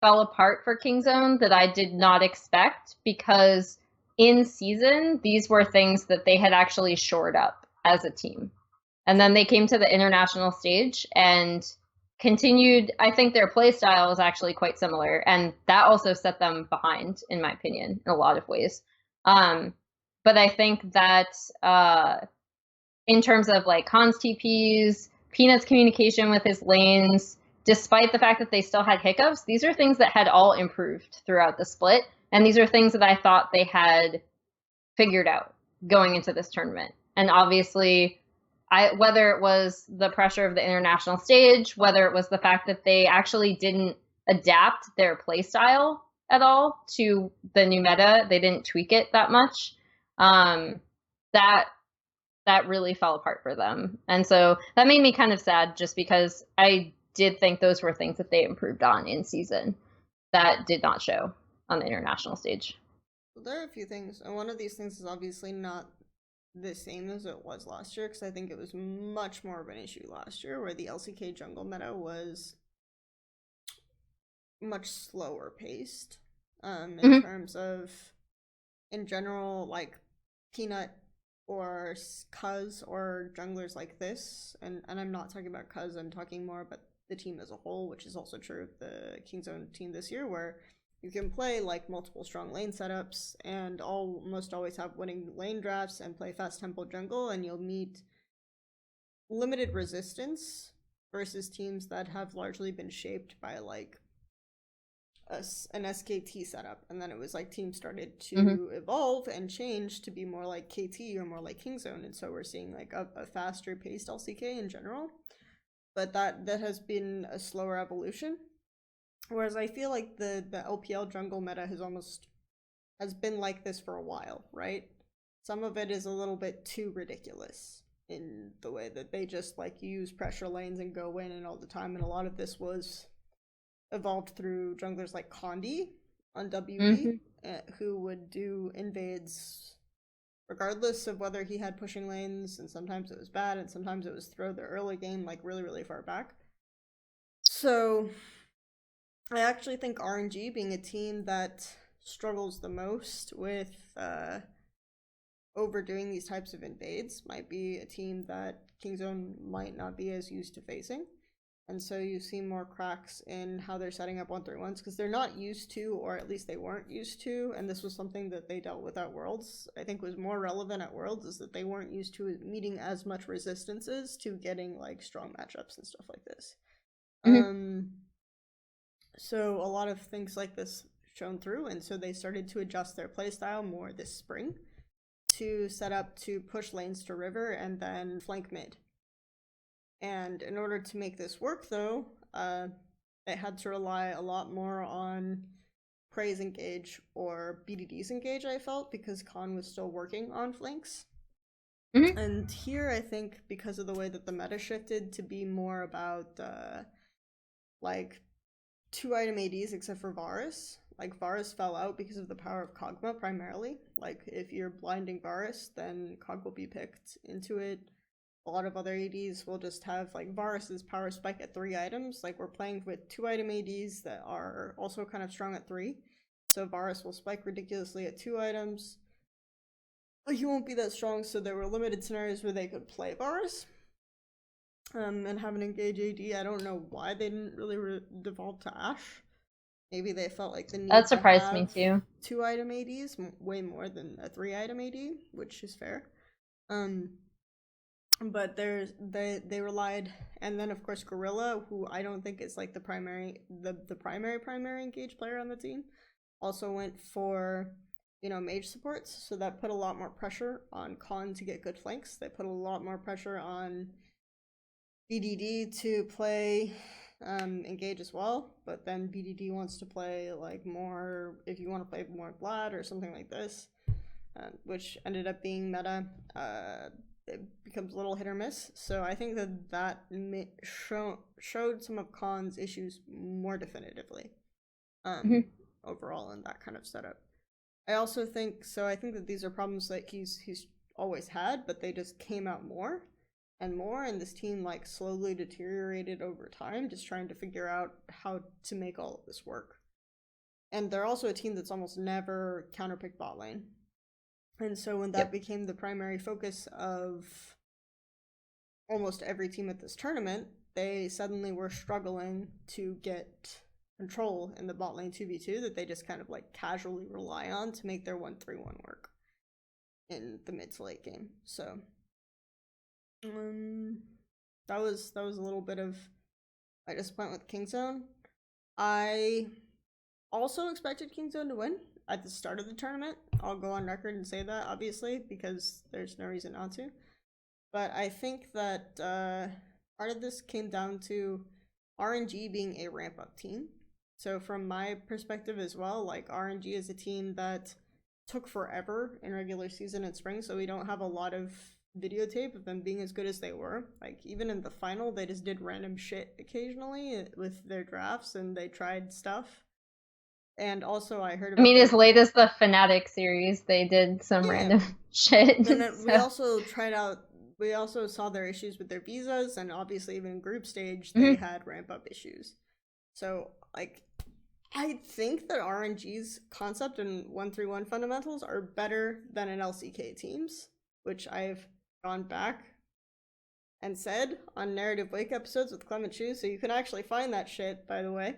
fell apart for Kingzone that I did not expect, because in season, these were things that they had actually shored up as a team. And then they came to the international stage and continued. I think their play style is actually quite similar, and that also set them behind, in my opinion, in a lot of ways. But I think that in terms of like Khan's TPs, Peanut's communication with his lanes, despite the fact that they still had hiccups, these are things that had all improved throughout the split. And these are things that I thought they had figured out going into this tournament. And obviously, whether it was the pressure of the international stage, whether it was the fact that they actually didn't adapt their play style at all to the new meta, they didn't tweak it that much, that really fell apart for them. And so that made me kind of sad, just because I did think those were things that they improved on in season that did not show on the international stage. Well, there are a few things, and one of these things is obviously not the same as it was last year, because I think it was much more of an issue last year, where the LCK jungle meta was much slower paced, in terms of, in general, like Peanut or Cuz or junglers like this, and I'm not talking about Cuz, I'm talking more about the team as a whole, which is also true of the Kingzone team this year, where you can play like multiple strong lane setups and almost always have winning lane drafts and play fast tempo jungle, and you'll meet limited resistance versus teams that have largely been shaped by like an SKT setup, and then it was like teams started to evolve and change to be more like KT or more like Kingzone, and so we're seeing like a faster paced LCK in general, but that has been a slower evolution. Whereas I feel like the LPL jungle meta has been like this for a while, right? Some of it is a little bit too ridiculous in the way that they just like use pressure lanes and go in and all the time, and a lot of this was evolved through junglers like Condi on WE, who would do invades regardless of whether he had pushing lanes, and sometimes it was bad and sometimes it was throw the early game like really, really far back. So I actually think RNG, being a team that struggles the most with overdoing these types of invades, might be a team that Kingzone might not be as used to facing. And so you see more cracks in how they're setting up 1-3-1s, because they're not used to, or at least they weren't used to, and this was something that they dealt with at Worlds. I think was more relevant at Worlds is that they weren't used to meeting as much resistances to getting like strong matchups and stuff like this. So a lot of things like this shown through, and so they started to adjust their playstyle more this spring to set up to push lanes to river and then flank mid. And in order to make this work, though, they had to rely a lot more on Prey's engage or BDD's engage, I felt, because Khan was still working on flanks. Mm-hmm. And here, I think, because of the way that the meta shifted to be more about, like, 2-item ADs except for Varus. Like, Varus fell out because of the power of Kog'Maw, primarily. Like, if you're blinding Varus, then Kog will be picked into it. A lot of other ADs will just have, like, Varus's power spike at 3 items. Like, we're playing with 2-item ADs that are also kind of strong at 3. So Varus will spike ridiculously at 2 items. He won't be that strong, so there were limited scenarios where they could play Varus and have an engage AD. I don't know why they didn't really devolve to Ashe. Maybe they felt like the need That surprised to me have too. 2-item ADs way more than a 3-item AD, which is fair. But they relied, and then of course Gorilla, who I don't think is like the primary engage player on the team, also went for, you know, mage supports, so that put a lot more pressure on Khan to get good flanks. They put a lot more pressure on BDD to play engage as well, but then BDD wants to play like more, if you want to play more Vlad or something like this, which ended up being meta. It becomes a little hit or miss, so I think that showed some of Khan's issues more definitively overall in that kind of setup. I also think that these are problems that he's always had, but they just came out more and more, and this team like slowly deteriorated over time, just trying to figure out how to make all of this work. And they're also a team that's almost never counterpicked bot lane. And so when that became the primary focus of almost every team at this tournament, they suddenly were struggling to get control in the bot lane 2v2 that they just kind of like casually rely on to make their 1-3-1 work in the mid to late game. So that was a little bit of my disappointment with Kingzone. I also expected Kingzone to win at the start of the tournament. I'll go on record and say that, obviously, because there's no reason not to. But I think that part of this came down to RNG being a ramp-up team. So from my perspective as well, like RNG is a team that took forever in regular season and spring, so we don't have a lot of videotape of them being as good as they were. Like even in the final, they just did random shit occasionally with their drafts, and they tried stuff. And also I heard about as late as the Fnatic series, they did some random shit. And then we also saw their issues with their visas, and obviously even in group stage, they had ramp-up issues. So, like, I think that RNG's concept and 1-3-1 fundamentals are better than an LCK team's, which I've gone back and said on Narrative Wake episodes with Clement Chu, so you can actually find that shit, by the way.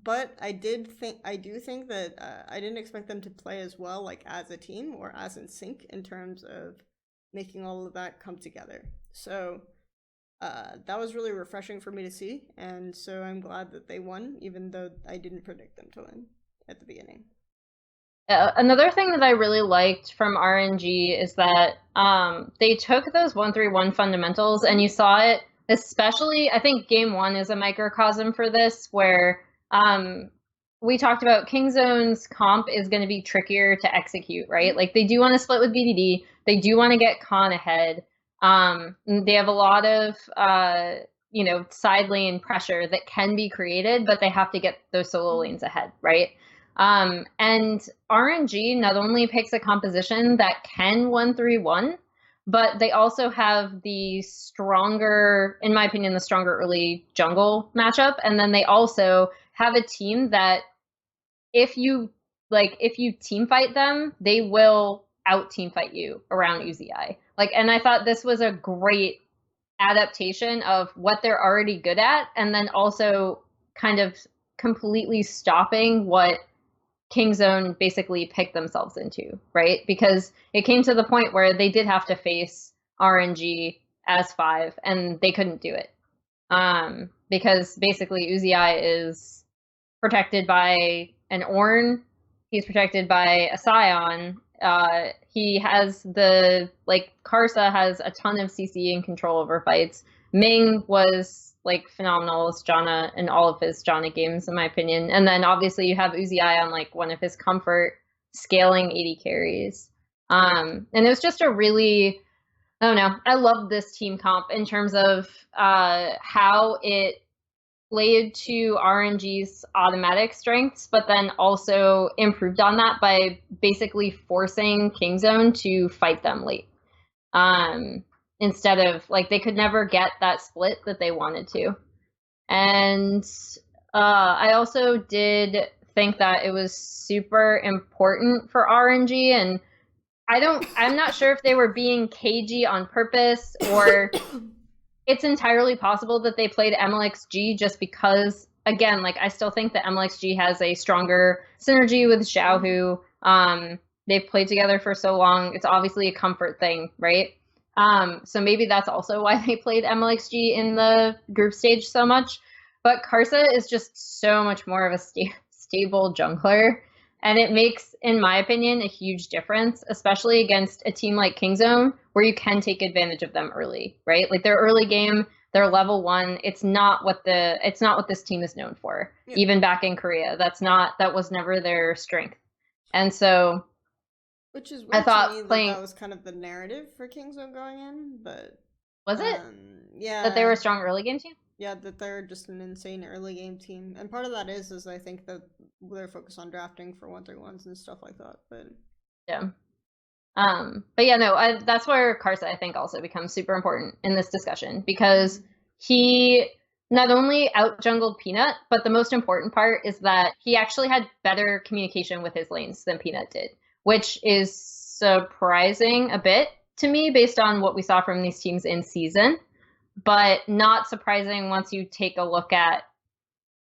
But I do think that I didn't expect them to play as well, like as a team or as in sync in terms of making all of that come together. So that was really refreshing for me to see, and so I'm glad that they won, even though I didn't predict them to win at the beginning. Another thing that I really liked from RNG is that they took those 1-3-1 fundamentals, and you saw it, especially, I think game 1 is a microcosm for this, where we talked about Kingzone's comp is going to be trickier to execute, right? Like they do want to split with BDD, they do want to get Khan ahead. They have a lot of side lane pressure that can be created, but they have to get those solo lanes ahead, right? And RNG not only picks a composition that can 1-3-1, but they also have the stronger, in my opinion, the stronger early jungle matchup. And then they also have a team that if you team fight them, they will out team fight you around Zzitai. And I thought this was a great adaptation of what they're already good at, and then also kind of completely stopping what Kingzone basically picked themselves into, right? Because it came to the point where they did have to face RNG as 5, and they couldn't do it. Because basically Zzitai is protected by an Ornn, he's protected by a Scion, he has KarSa has a ton of CC and control over fights. Ming was like phenomenal as Janna in all of his Janna games, in my opinion. And then obviously you have Zzitai on like one of his comfort scaling AD carries. And it was just a really, I don't know, I love this team comp in terms of how it played to RNG's automatic strengths, but then also improved on that by basically forcing Kingzone to fight them late. Instead of, like, they could never get that split that they wanted to. And I also did think that it was super important for RNG, and I'm not sure if they were being cagey on purpose, or it's entirely possible that they played Mlxg just because, again, like, I still think that Mlxg has a stronger synergy with Xiaohu. They've played together for so long. It's obviously a comfort thing, right? So maybe that's also why they played Mlxg in the group stage so much. But KarSa is just so much more of a stable jungler. And it makes, in my opinion, a huge difference, especially against a team like Kingzone, where you can take advantage of them early, right? Like, their early game, they're level 1. It's not what this team is known for. Yeah. Even back in Korea, that was never their strength. And so, which is weird, I thought to me that was kind of the narrative for Kingzone going in, but was it? Yeah, that they were a strong early game team. Yeah, that they're just an insane early game team, and part of that is I think that they're focused on drafting for 1-3-1s and stuff like that. But yeah, but yeah, no, that's where KarSa, I think, also becomes super important in this discussion, because he not only out jungled Peanut, but the most important part is that he actually had better communication with his lanes than Peanut did, which is surprising a bit to me based on what we saw from these teams in season. But not surprising once you take a look at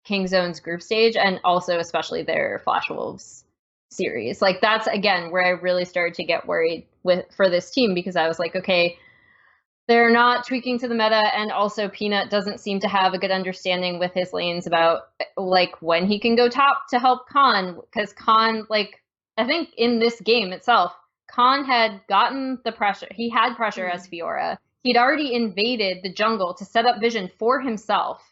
Kingzone's group stage, and also especially their Flash Wolves series. Like, that's, again, where I really started to get worried for this team, because I was like, okay, they're not tweaking to the meta, and also Peanut doesn't seem to have a good understanding with his lanes about, like, when he can go top to help Khan, because Khan, like, I think in this game itself, Khan had gotten the pressure. He had pressure as Fiora. He'd already invaded the jungle to set up vision for himself.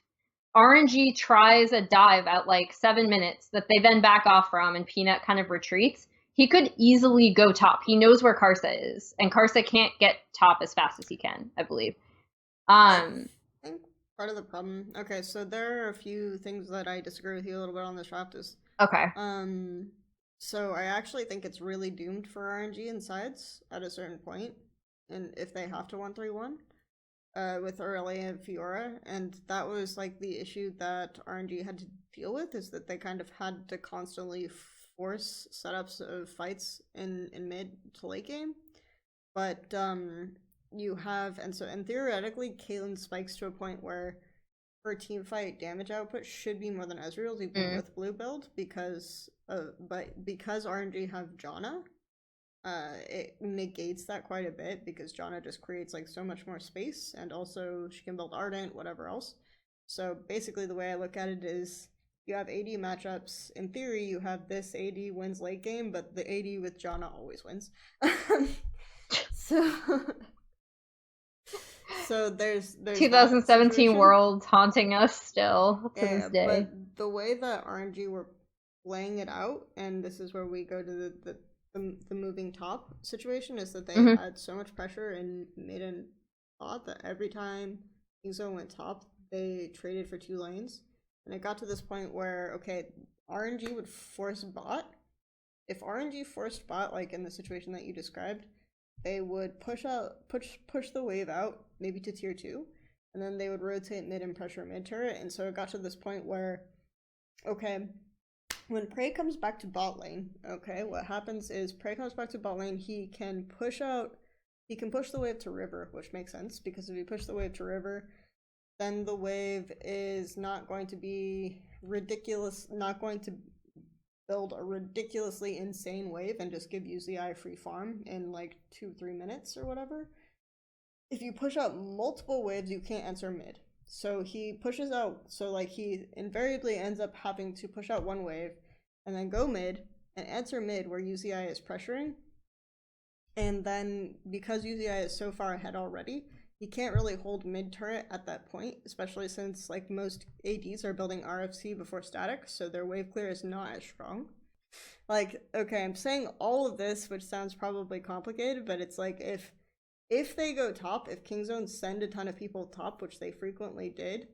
RNG tries a dive at like 7 minutes that they then back off from, and Peanut kind of retreats. He could easily go top. He knows where KarSa is, and KarSa can't get top as fast as he can, I believe. I think part of the problem... Okay, so there are a few things that I disagree with you a little bit on this draft. Okay. So I actually think it's really doomed for RNG and sides at a certain point. And if they have to 1-3-1 with Aurelia and Fiora, and that was like the issue that RNG had to deal with, is that they kind of had to constantly force setups of fights in mid to late game. But you have, and theoretically Caitlyn spikes to a point where her team fight damage output should be more than Ezreal's, even with blue build, because RNG have Janna. It negates that quite a bit, because Janna just creates like so much more space, and also she can build Ardent, whatever else. So basically the way I look at it is, you have AD matchups. In theory, you have this AD wins late game, but the AD with Janna always wins. So there's 2017 world haunting us still to this day. But the way that RNG were playing it out, and this is where we go to the moving top situation, is that they had so much pressure in mid and bot that every time Kingzone went top, they traded for 2 lanes. And it got to this point where, okay, RNG would force bot. If RNG forced bot, like in the situation that you described, they would push the wave out, maybe to tier 2, and then they would rotate mid and pressure mid turret. And so it got to this point where, okay, when Prey comes back to bot lane, okay, what happens is Prey comes back to bot lane, he can push the wave to river, which makes sense, because if you push the wave to river, then the wave is not going to be ridiculous, not going to build a ridiculously insane wave and just give you Zzitai free farm in like 2-3 minutes or whatever. If you push out multiple waves, you can't answer mid. So he pushes out, so like he invariably ends up having to push out one wave and then go mid and answer mid where Zzitai is pressuring. And then because Zzitai is so far ahead already, he can't really hold mid turret at that point, especially since like most ADs are building RFC before static, so their wave clear is not as strong. Like, okay, I'm saying all of this, which sounds probably complicated, but it's like if they go top, if Kingzone send a ton of people top, which they frequently did,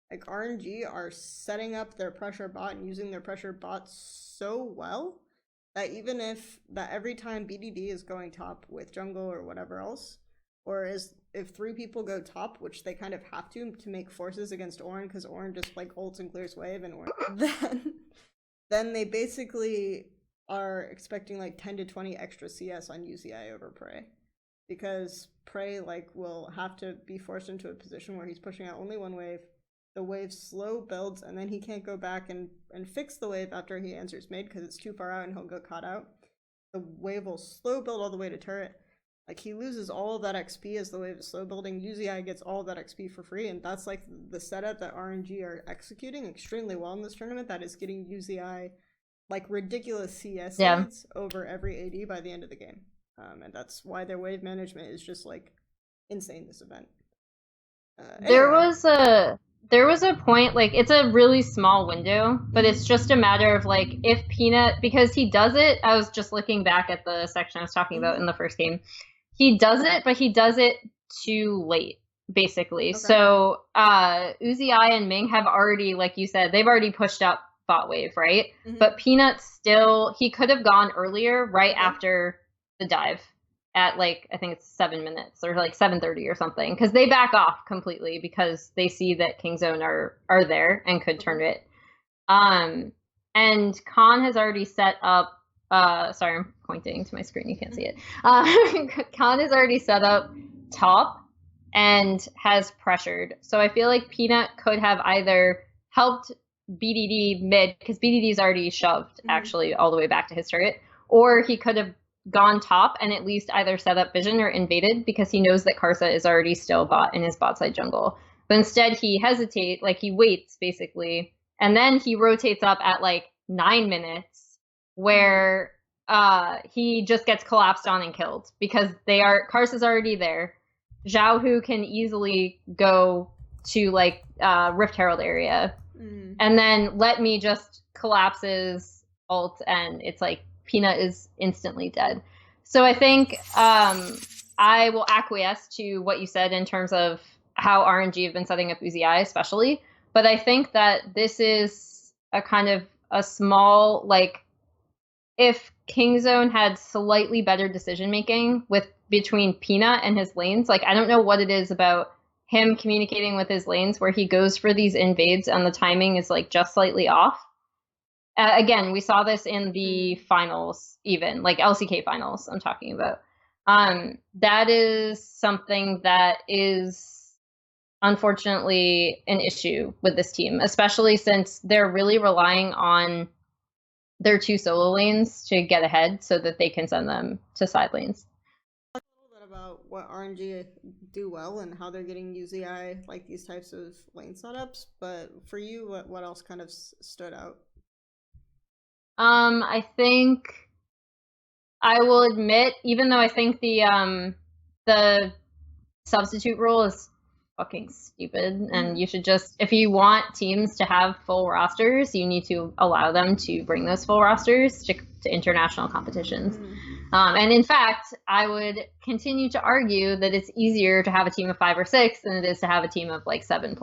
like RNG are setting up their pressure bot and using their pressure bot so well that even if that every time BDD is going top with jungle or whatever else, or if 3 people go top, which they kind of have to make forces against Ornn, because Ornn just like ults and clears wave, and then they basically are expecting like 10 to 20 extra CS on UZI over Prey, because Prey like will have to be forced into a position where he's pushing out only one wave. The wave slow builds, and then he can't go back and fix the wave after he answers mid because it's too far out and he'll get caught out. The wave will slow build all the way to turret. Like, he loses all of that XP as the wave is slow building. UZI gets all of that XP for free, and that's like the setup that RNG are executing extremely well in this tournament. That is getting UZI like ridiculous CS leads over every AD by the end of the game. And that's why their wave management is just like insane this event. Anyway. There was a point, like, it's a really small window, but it's just a matter of, like, if Peanut, because he does it, I was just looking back at the section I was talking about in the first game. He does it, but he does it too late, basically. Okay. So, Uzi and Ming have already, like you said, they've already pushed up bot wave, right? But Peanut still, he could have gone earlier, right after the dive. At like, I think it's 7 minutes or like 7:30 or something, because they back off completely because they see that Kingzone are there and could turn it. And Khan has already set up. Sorry, I'm pointing to my screen. You can't see it. Khan has already set up top and has pressured. So I feel like Peanut could have either helped BDD mid, because BDD is already shoved actually all the way back to his turret, or he could have gone top and at least either set up vision or invaded, because he knows that KarSa is already still bot in his bot side jungle. But instead he hesitates, like he waits basically, and then he rotates up at like 9 minutes where he just gets collapsed on and killed, because KarSa's already there. Xiaohu can easily go to like Rift Herald area, and then Letme just collapses ult, and it's like Peanut is instantly dead. So I think I will acquiesce to what you said in terms of how RNG have been setting up Uzi especially. But I think that this is a kind of a small, like, if Kingzone had slightly better decision making between Peanut and his lanes, like, I don't know what it is about him communicating with his lanes where he goes for these invades and the timing is like just slightly off. Again, we saw this in the finals, even like LCK finals I'm talking about. That is something that is unfortunately an issue with this team, especially since they're really relying on their 2 solo lanes to get ahead so that they can send them to side lanes. Talk a little bit about what RNG do well and how they're getting UZI like these types of lane setups, but for you, what else kind of stood out? I think I will admit, even though I think the substitute rule is fucking stupid, and you should just, if you want teams to have full rosters, you need to allow them to bring those full rosters to international competitions. And in fact, I would continue to argue that it's easier to have a team of 5 or 6 than it is to have a team of like 7+.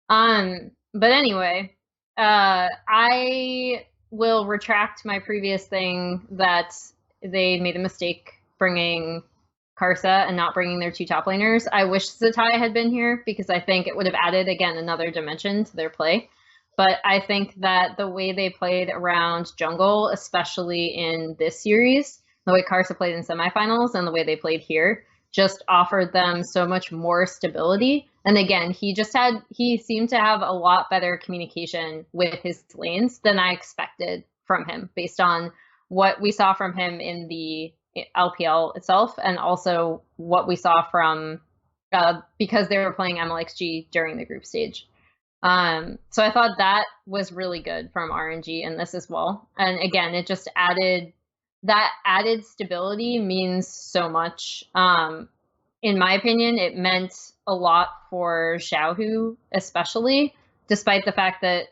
But anyway, I will retract my previous thing that they made a mistake bringing KarSa and not bringing their 2 top laners. I wish Zzitai had been here, because I think it would have added, again, another dimension to their play. But I think that the way they played around jungle, especially in this series, the way KarSa played in semifinals and the way they played here, just offered them so much more stability. And again, he seemed to have a lot better communication with his lanes than I expected from him, based on what we saw from him in the LPL itself, and also what we saw from, because they were playing Mlxg during the group stage. So I thought that was really good from RNG in this as well. And again, it just added stability means so much. in my opinion, it meant a lot for Xiaohu, especially, despite the fact that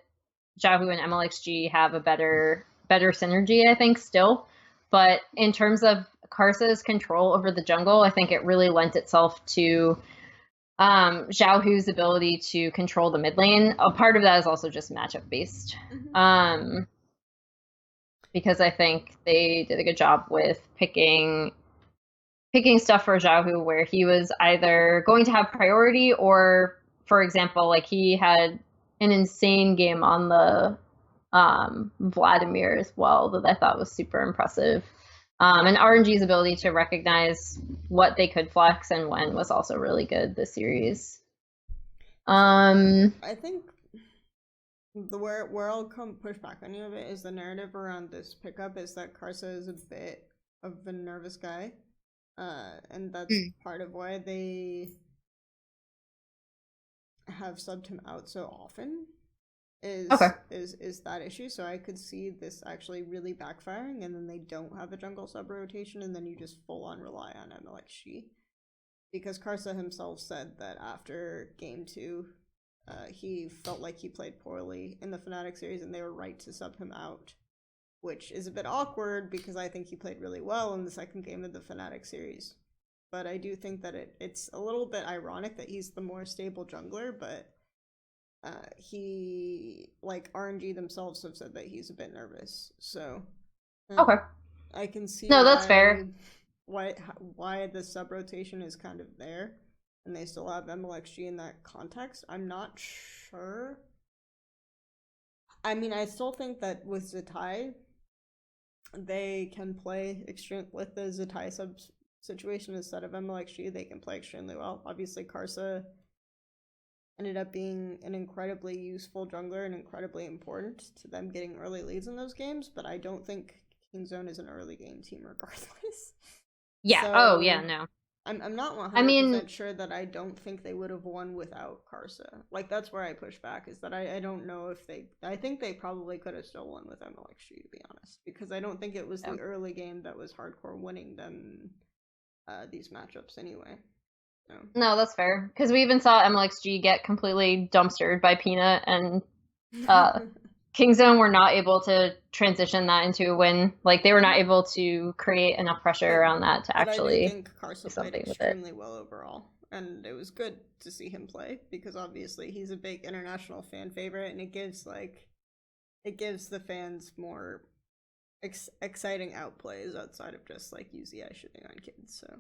Xiaohu and Mlxg have a better synergy, I think, still. But in terms of KarSa's control over the jungle, I think it really lent itself to Xiaohu's ability to control the mid lane. A part of that is also just matchup based. Because I think they did a good job with picking stuff for Xiaohu where he was either going to have priority or, for example, like he had an insane game on the Vladimir as well that I thought was super impressive. And RNG's ability to recognize what they could flex and when was also really good this series. I think where I'll come push back on you a bit is the narrative around this pickup is that KarSa is a bit of a nervous guy. And that's part of why they have subbed him out so often is that issue. So I could see this actually really backfiring, and then they don't have a jungle sub rotation, and then you just full on rely on Mlxg. Because KarSa himself said that after game 2, he felt like he played poorly in the Fnatic series, and they were right to sub him out. Which is a bit awkward because I think he played really well in the second game of the Fnatic series. But I do think that it's a little bit ironic that he's the more stable jungler, but he, like, RNG themselves have said that he's a bit nervous. So I can see that's fair. Why the sub rotation is kind of there, and they still have Mlxg in that context. I'm not sure. I mean, I still think that with Zzitai, they can play with the Zzitai sub situation instead of Mlxg. They can play extremely well. Obviously, KarSa ended up being an incredibly useful jungler and incredibly important to them getting early leads in those games, but I don't think Kingzone is an early game team regardless. Yeah. So, no. I'm not 100% sure that I don't think they would have won without KarSa. Like, that's where I push back, is that I don't know if I think they probably could have still won with Mlxg, to be honest. Because I don't think it was the early game that was hardcore winning them these matchups anyway. So. No, that's fair. Because we even saw Mlxg get completely dumpstered by Peanut, and Kingzone were not able to transition that into a win. Like, they were not able to create enough pressure around that to actually I think KarSa played extremely well overall, and it was good to see him play because obviously he's a big international fan favorite, and it gives the fans more exciting outplays outside of just like Zzitai shitting on kids. So.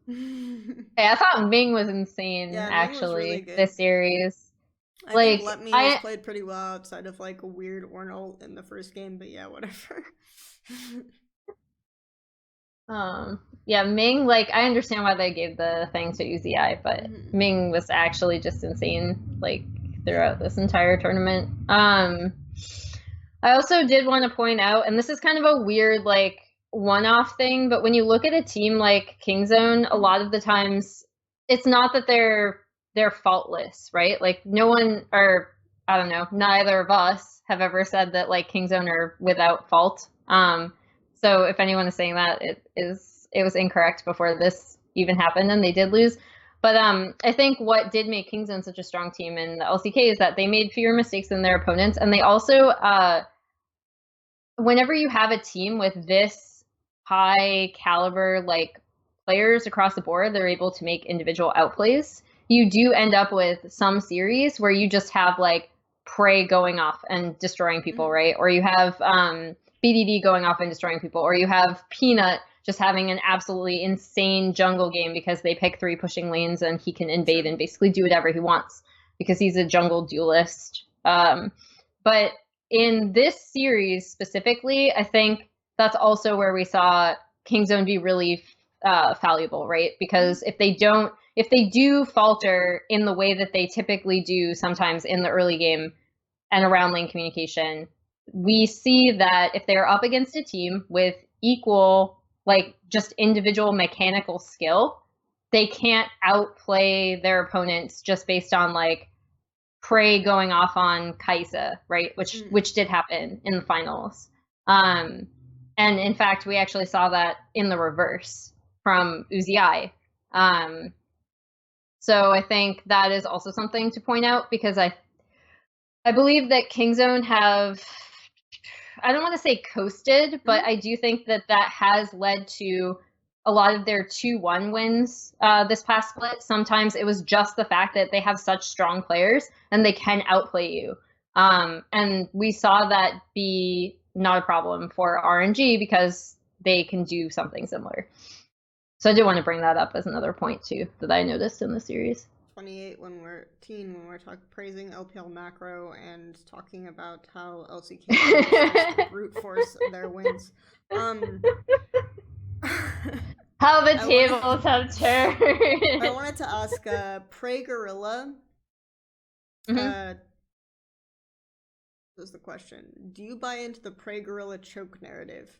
Hey, I thought Ming was insane. Yeah, actually, really this series. I think Letme has played pretty well outside of like a weird Ornal in the first game, but yeah, whatever. Yeah, Ming, like, I understand why they gave the thing to Zzitai, but Ming was actually just insane, like, throughout this entire tournament. I also did want to point out, and this is kind of a weird, like, one-off thing, but when you look at a team like Kingzone, a lot of the times, it's not that they're faultless, right? Like, no one, or I don't know, neither of us have ever said that like Kingzone are without fault. So if anyone is saying that, it was incorrect before this even happened, and they did lose. But I think what did make Kingzone such a strong team in the LCK is that they made fewer mistakes than their opponents, and they also, whenever you have a team with this high caliber like players across the board, they're able to make individual outplays. You do end up with some series where you just have like Prey going off and destroying people, right? Or you have BDD going off and destroying people, or you have Peanut just having an absolutely insane jungle game because they pick 3 pushing lanes and he can invade and basically do whatever he wants because he's a jungle duelist. But in this series specifically, I think that's also where we saw Kingzone be really valuable, right? Because if they do falter in the way that they typically do sometimes in the early game and around lane communication, we see that if they're up against a team with equal, like, just individual mechanical skill, they can't outplay their opponents just based on, like, Prey going off on KarSa, right? Which did happen in the finals. And in fact, we actually saw that in the reverse from Zzitai. So I think that is also something to point out, because I believe that Kingzone have, I don't want to say coasted, but I do think that has led to a lot of their 2-1 wins this past split. Sometimes it was just the fact that they have such strong players and they can outplay you. And we saw that be not a problem for RNG because they can do something similar. So I do want to bring that up as another point too that I noticed in the series. 28 when we're praising LPL macro and talking about how LCK brute force their wins. How the tables have turned. I wanted to ask Prey Gorilla. Was the question. Do you buy into the Prey Gorilla choke narrative?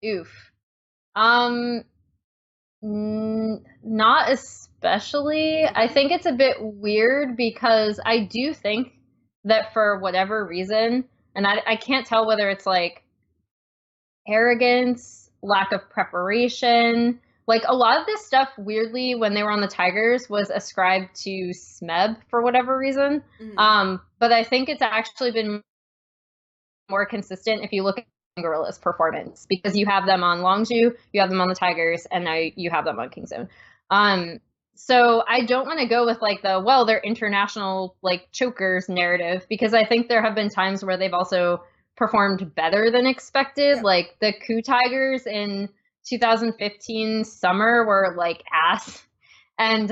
Oof. Not especially. I think it's a bit weird because I do think that for whatever reason, and I can't tell whether it's like arrogance, lack of preparation, like a lot of this stuff weirdly when they were on the Tigers was ascribed to Smeb for whatever reason. But I think it's actually been more consistent if you look at Gorilla's performance, because you have them on Longzhu, you have them on the Tigers, and now you have them on Kingzone. So I don't want to go with like they're international like chokers narrative, because I think there have been times where they've also performed better than expected. Like the Coup Tigers in 2015 summer were like ass. And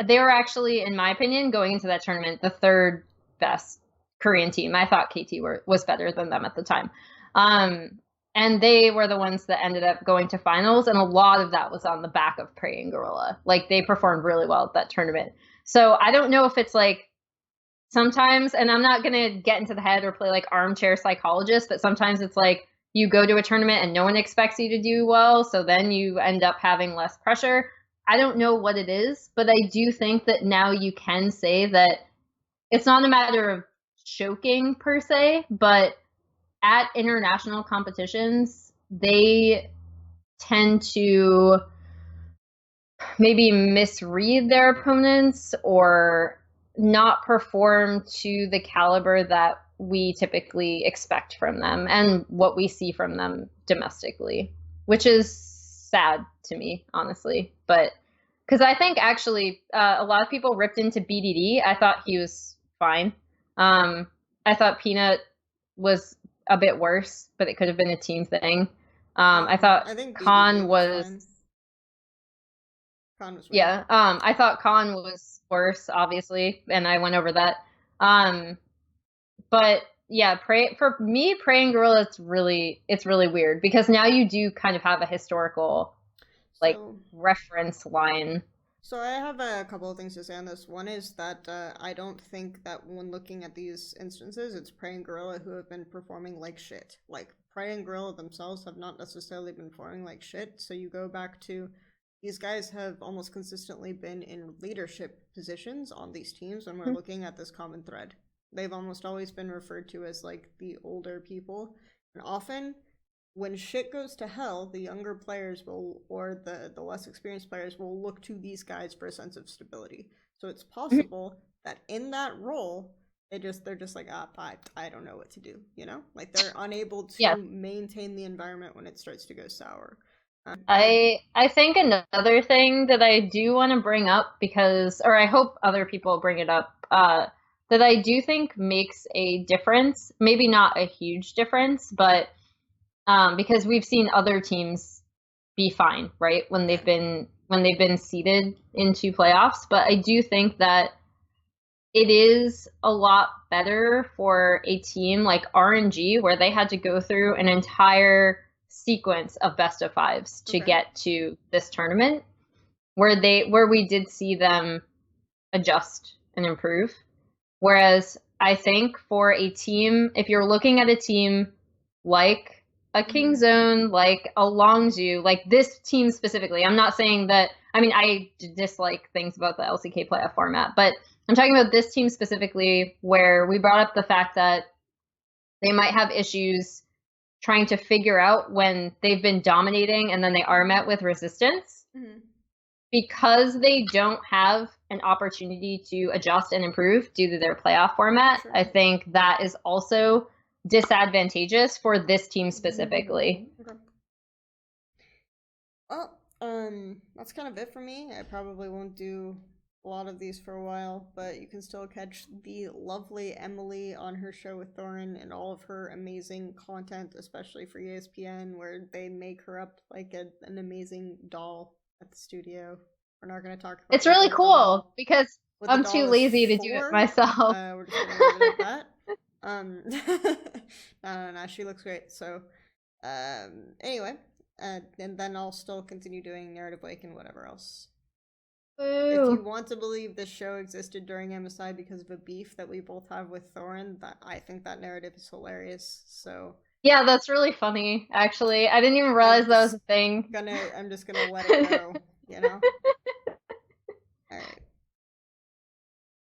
they were actually, in my opinion, going into that tournament, the third best Korean team. I thought KT was better than them at the time. And they were the ones that ended up going to finals, and a lot of that was on the back of Prey and Gorilla. Like, they performed really well at that tournament. So I don't know if it's like sometimes, and I'm not going to get into the head or play like armchair psychologist, but sometimes it's like you go to a tournament and no one expects you to do well, so then you end up having less pressure. I don't know what it is, but I do think that now you can say that it's not a matter of choking per se, but at international competitions, they tend to maybe misread their opponents or not perform to the caliber that we typically expect from them and what we see from them domestically, which is sad to me, honestly. But because I think actually a lot of people ripped into BDD. I thought he was fine. I thought Peanut was a bit worse, but it could have been a team thing. I think Khan was yeah. I thought Khan was worse, obviously, and I went over that. But yeah, for me, Prey and Gorilla, it's really weird because now you do kind of have a historical reference line. So I have a couple of things to say on this. One is that I don't think that when looking at these instances, it's Prey and Gorilla who have been performing like shit. Like, Prey and Gorilla themselves have not necessarily been performing like shit. So you go back to, these guys have almost consistently been in leadership positions on these teams when we're looking at this common thread. They've almost always been referred to as like the older people. And often, when shit goes to hell, the younger players will, or the less experienced players will look to these guys for a sense of stability. So it's possible that in that role, they're just like, I don't know what to do, you know? Like, they're unable to maintain the environment when it starts to go sour. I think another thing that I do want to bring up, because, or I hope other people bring it up, that I do think makes a difference, maybe not a huge difference, but because we've seen other teams be fine, right, when they've been seeded into playoffs. But I do think that it is a lot better for a team like RNG, where they had to go through an entire sequence of best of fives to get to this tournament, where we did see them adjust and improve. Whereas I think for a team, if you're looking at a team like a Kingzone, like a Longzhu, like this team specifically, I'm not saying that, I mean, I dislike things about the LCK playoff format, but I'm talking about this team specifically, where we brought up the fact that they might have issues trying to figure out when they've been dominating and then they are met with resistance. because they don't have an opportunity to adjust and improve due to their playoff format, Sure. I think that is also disadvantageous for this team specifically. Okay. Well, that's kind of it for me. I probably won't do a lot of these for a while, but you can still catch the lovely Emily on her show with Thorin and all of her amazing content, especially for ESPN, where they make her up like an amazing doll at the studio. We're not going to talk about It's really cool because I'm too lazy to do it myself. We're just going to leave it at that. No, she looks great. So, anyway, and then I'll still continue doing Narrative Wake and whatever else. If you want to believe this show existed during MSI because of a beef that we both have with Thorin, that I think that narrative is hilarious. So yeah, that's really funny. Actually, I didn't even realize that was a thing. I'm just gonna let it go. You know.